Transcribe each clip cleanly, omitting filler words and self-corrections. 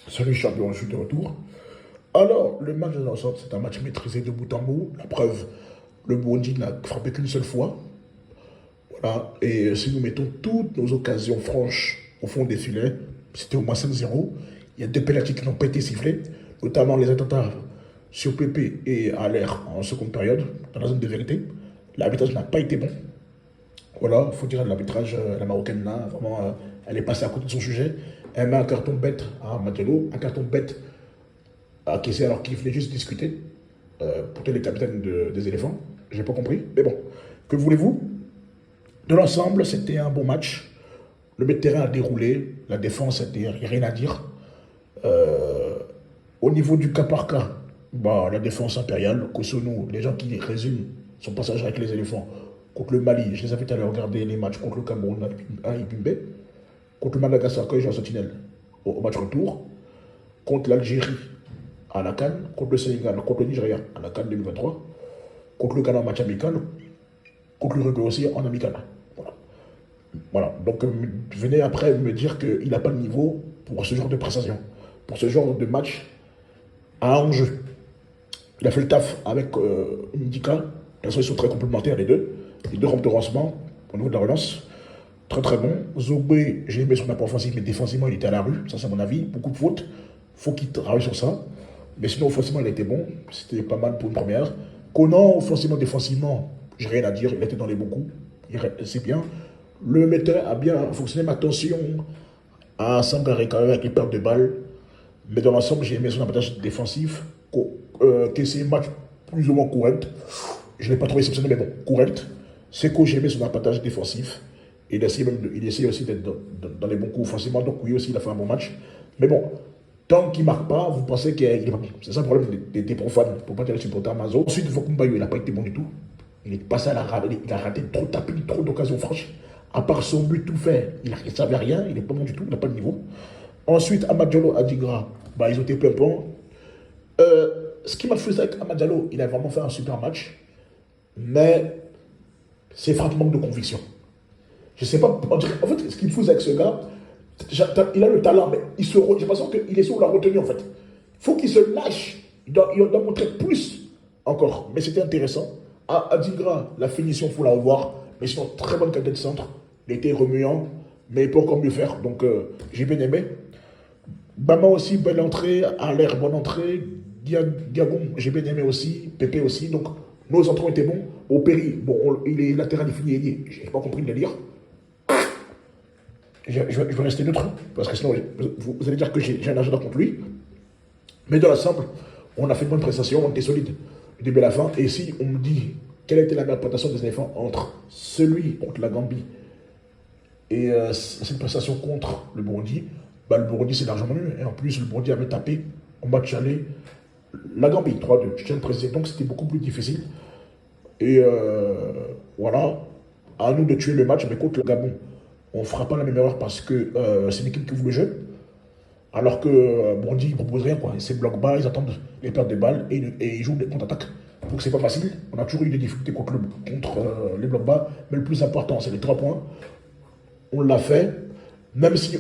Salut champion, je suis de retour. Alors, le match de l'ensemble, c'est un match maîtrisé de bout en bout. La preuve, le Burundi n'a frappé qu'une seule fois. Voilà. Et si nous mettons toutes nos occasions franches au fond des filets, c'était au moins 5-0. Il y a deux pénaltys qui n'ont pas été sifflés, notamment les attentats sur Pépé et à l'air en seconde période, dans la zone de vérité. L'arbitrage n'a pas été bon. Voilà, il faut dire l'arbitrage, la Marocaine là, vraiment, elle est passée à côté de son sujet. Elle met un carton bête à Matelot, un carton bête à Kessé alors qu'il voulait juste discuter. Pourtant, les capitaines des éléphants, j'ai pas compris. Mais bon, que voulez-vous? De l'ensemble, c'était un bon match. Le milieu de terrain a déroulé, la défense, il n'y a rien à dire. Euh, Au niveau du cas par cas, bah, la défense impériale, Kosono, les gens qui résument son passage avec les éléphants contre le Mali, je les invite à aller regarder les matchs contre le Cameroun à Ipimbe, contre le Madagascar quand ils jouent à Sentinelle au match retour, contre l'Algérie à la CAN, contre le Sénégal, contre le Nigeria à la CAN 2023, contre le Ghana en match amical, contre l'Uruguay aussi en amical. Voilà. Voilà. Donc venez après me dire qu'il n'a pas de niveau pour ce genre de prestation, pour ce genre de match à enjeu. Il a fait le taf avec Ndika. De toute façon, ils sont très complémentaires les deux. Les deux rampes de lancement au niveau de la relance. Très très bon. Zogbe, j'ai aimé son apport offensif, mais défensivement, il était à la rue. Ça, c'est mon avis. Beaucoup de fautes. Faut qu'il travaille sur ça. Mais sinon, offensivement, il était bon. C'était pas mal pour une première. Conan, offensivement, défensivement, j'ai rien à dire. Il était dans les bons coups. C'est bien. Le metteur a bien fonctionné. Mais attention à Sangaré quand même avec les pertes de balles. Mais dans l'ensemble, j'ai aimé son avantage défensif. Que c'est un match plus ou moins correct. Je ne l'ai pas trouvé exceptionnel, mais bon, correct. C'est que j'ai aimé son avantage défensif. Il essaie, il essaie aussi d'être dans les bons coups offensivement. Donc oui, aussi, il a fait un bon match. Mais bon, tant qu'il ne marque pas, vous pensez qu'il est pas bon. C'est ça le problème des profanes. Pour ne pas dire les supporters Mazo. Ensuite, Vokumbayo, il n'a pas été bon du tout. Il est passé à la rade. Il a raté trop de tapis, trop d'occasions franches. À part son but tout fait, il ne savait rien. Il n'est pas bon du tout. Il n'a pas de niveau. Ensuite, Amad Diallo, Adigra, bah, ils ont été pimpants. Ce qui m'a frustré avec Amad Diallo, il a vraiment fait un super match. Mais c'est frappement de conviction. Je sais pas, en fait, ce qu'il faut avec ce gars, il a le talent, mais j'ai l'impression qu'il est sur la retenue, en fait. Il faut qu'il se lâche. Il doit montrer plus encore. Mais c'était intéressant. À Digra, la finition, il faut la revoir. Mais sinon, très bonne qualité de centre. Il était remuant, mais il peut encore mieux faire. Donc, j'ai bien aimé. Bama aussi, belle entrée. Allaire, bonne entrée. Diagon, j'ai bien aimé aussi. Pépé aussi. Donc, nos entrées étaient bons. Au Péri, bon, il est latéral, il finit ailier. J'ai pas compris le délire. Je vais rester neutre, parce que sinon, vous allez dire que j'ai un agenda contre lui. Mais dans l'ensemble, on a fait une bonne prestation, on était solide du début à la fin. Et si on me dit quelle a été la meilleure prestation des éléphants entre celui contre la Gambie et cette prestation contre le Burundi, bah, le Burundi c'est largement mieux. Et en plus, le Burundi avait tapé en match aller la Gambie 3-2. Je tiens à le préciser, donc c'était beaucoup plus difficile. Et voilà, à nous de tuer le match, mais contre le Gabon, on ne fera pas la même erreur parce que c'est une équipe qui voulait jouer. Alors que Bondy ne propose rien, quoi. C'est bloc bas, ils attendent les pertes de balles et ils jouent des contre-attaques. Donc c'est pas facile. On a toujours eu des difficultés contre les blocs bas, mais le plus important, c'est les 3 points. On l'a fait, même si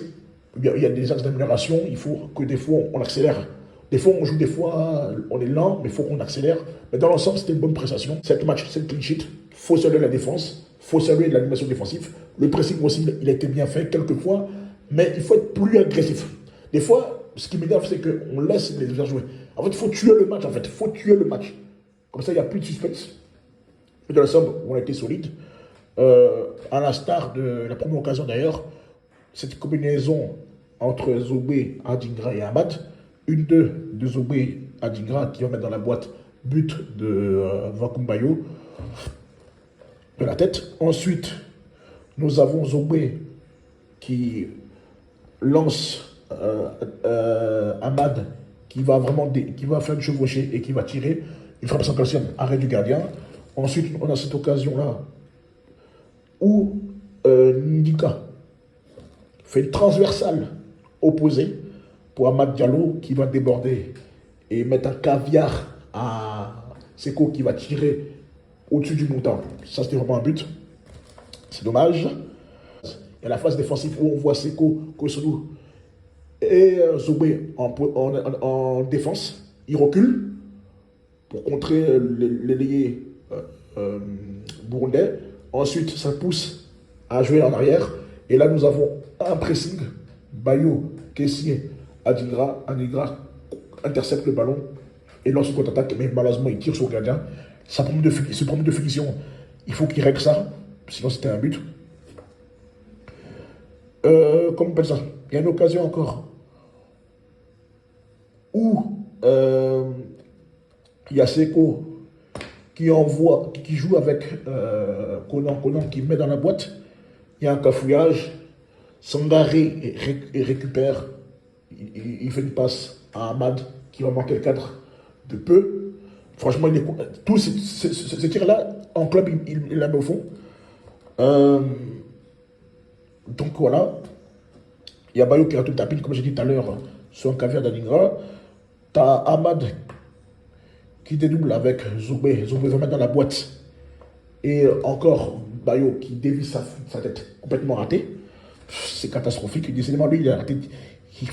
il y a des axes d'amélioration, il faut que des fois on accélère. Des fois on joue, des fois on est lent, mais il faut qu'on accélère. Mais dans l'ensemble, c'était une bonne prestation. Cette match, c'est clean sheet. Il faut saluer la défense, il faut saluer l'animation défensive. Le pressing aussi, il a été bien fait quelquefois, mais il faut être plus agressif. Des fois, ce qui m'énerve, c'est qu'on laisse les gens jouer. En fait, il faut tuer le match, en fait. Il faut tuer le match. Comme ça, il n'y a plus de suspense. Mais dans l'ensemble, on a été solide. À l'instar de la première occasion d'ailleurs, cette combinaison entre Zogbe, Adingra et Ahmad, une de Zogbe, Adingra qui va mettre dans la boîte but de Vakumbayo de la tête. Ensuite, nous avons Zogbe qui lance Ahmad qui va vraiment qui va faire une chevauchée et qui va tirer. Il frappe sans calcium, arrêt du gardien. Ensuite, on a cette occasion-là où Ndika fait une transversale opposée pour Amad Diallo qui va déborder et mettre un caviar à Seko qui va tirer au-dessus du montant. Ça, c'était vraiment un but. C'est dommage. Il y a la phase défensive où on voit Seko Kosonou Et Zougbé en défense, il recule pour contrer l'ailier burundais. Ensuite, ça pousse à jouer en arrière. Et là, nous avons un pressing. Bayo, Kessié, Adigra intercepte le ballon et lance une contre-attaque. Mais malheureusement, il tire sur le gardien. Ce problème de finition, il faut qu'il règle ça. Sinon, c'était un but. Comment on appelle ça? Il y a une occasion encore où il y a Seko qui joue avec Conan qui met dans la boîte. Il y a un cafouillage. Sangaré récupère. Il fait une passe à Ahmad qui va manquer le cadre de peu. Franchement, tous ces tirs-là, en club, il la met au fond. Euh, donc voilà. Il y a Bayo qui a tout tapé, comme j'ai dit tout à l'heure, sur un caviar d'Aningra. Tu as Ahmad qui dédouble avec Zoubé. Zoubé va mettre dans la boîte. Et encore Bayo qui dévie sa tête complètement ratée. C'est catastrophique. Décidément, lui, il a raté.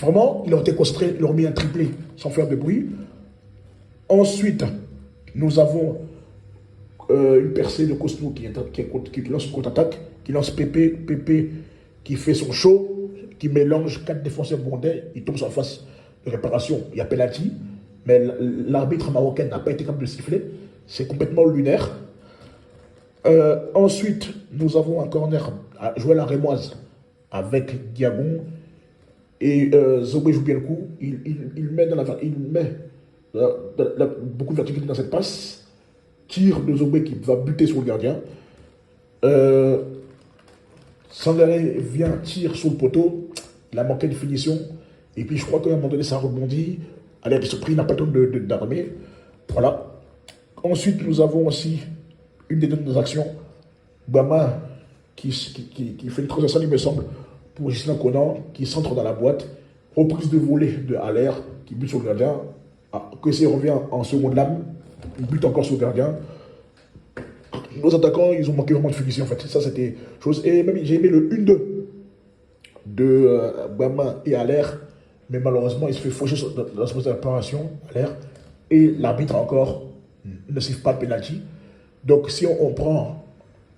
Vraiment, il a été concentré, il a remis un triplé sans faire de bruit. Ensuite, nous avons une percée de Cosmo qui lance une contre-attaque, qui lance Pépé qui fait son show, qui mélange 4 défenseurs burundais, il tombe sur la face de réparation. Il y a penalty, mais l'arbitre marocain n'a pas été capable de siffler. C'est complètement lunaire. Ensuite, nous avons un corner à jouer à la rémoise avec Diagon. Et Zogbe joue bien le coup. Il met beaucoup de verticalité dans cette passe. Tir de Zogbe qui va buter sur le gardien. Sangaré vient, tire sur le poteau. Il a manqué de finition. Et puis je crois qu'à un moment donné, ça rebondit. Allez, surpris, il n'a pas le temps d'armer. Voilà. Ensuite, nous avons aussi une des deux actions. Bama qui fait une transaction, il me semble, pour Gislain Conan, qui centre dans la boîte. Reprise de volée de Haller, qui bute sur le gardien. Que c'est revient en seconde lame. Il bute encore sur le gardien. Nos attaquants, ils ont manqué vraiment de finition en fait. Ça, c'était chose. Et même, j'ai aimé le 1-2 de Bama et Haller. Mais malheureusement, il se fait faucher dans sa préparation, Haller. Et l'arbitre encore ne siffle pas le penalty. Donc, si on prend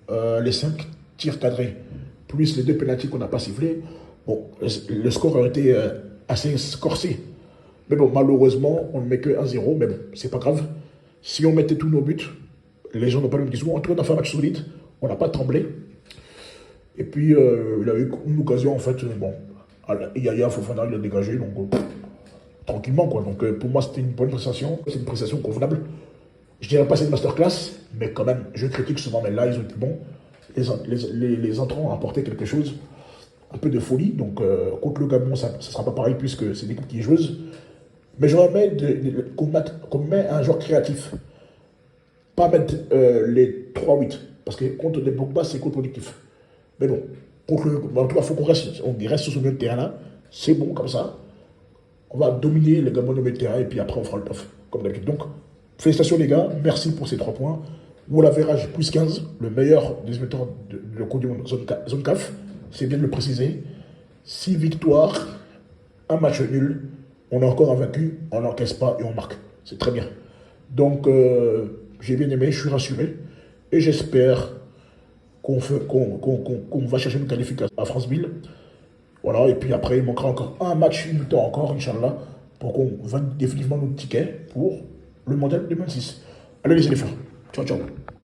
les 5 tirs cadrés, plus les 2 pénaltys qu'on n'a pas sifflés, bon, le score aurait été assez corsé. Mais bon, malheureusement, on ne met que 1-0, mais bon, c'est pas grave. Si on mettait tous nos buts, les gens n'ont pas le même discours. En tout cas, on a fait un match solide, on n'a pas tremblé. Et puis, il a eu une occasion, en fait, bon, Yaya Fofana, il a dégagé, donc tranquillement, quoi. Donc, pour moi, c'était une bonne prestation, c'est une prestation convenable. Je dirais pas c'est une masterclass, mais quand même, je critique souvent, mais là, ils ont été bons. Les entrants ont apporté quelque chose, un peu de folie. Donc, contre le Gabon, ça ne sera pas pareil, puisque c'est l'équipe qui est joueuse. Mais j'aurais aimé qu'on met un joueur créatif. Pas mettre les 3-8. Parce que contre les Pogba, c'est contre-productif. Mais bon, en tout cas, il faut qu'on reste sur ce milieu de terrain-là. C'est bon comme ça. On va dominer les Gabonais au milieu de terrain et puis après, on fera le taf, comme d'habitude. Donc, félicitations les gars, merci pour ces 3 points. Oula Verrage plus 15, le meilleur des metteurs de Coupe du Monde zone CAF, c'est bien de le préciser. 6 victoires, un match nul, on est encore invaincu, on n'encaisse pas et on marque. C'est très bien. Donc j'ai bien aimé, je suis rassuré et j'espère qu'on va chercher une qualification à Franceville. Voilà, et puis après il manquera encore un match, une mi-temps encore, Inch'Allah, pour qu'on vende définitivement notre ticket pour le mondial 2026. Allez les éléphants. Ciao, ciao.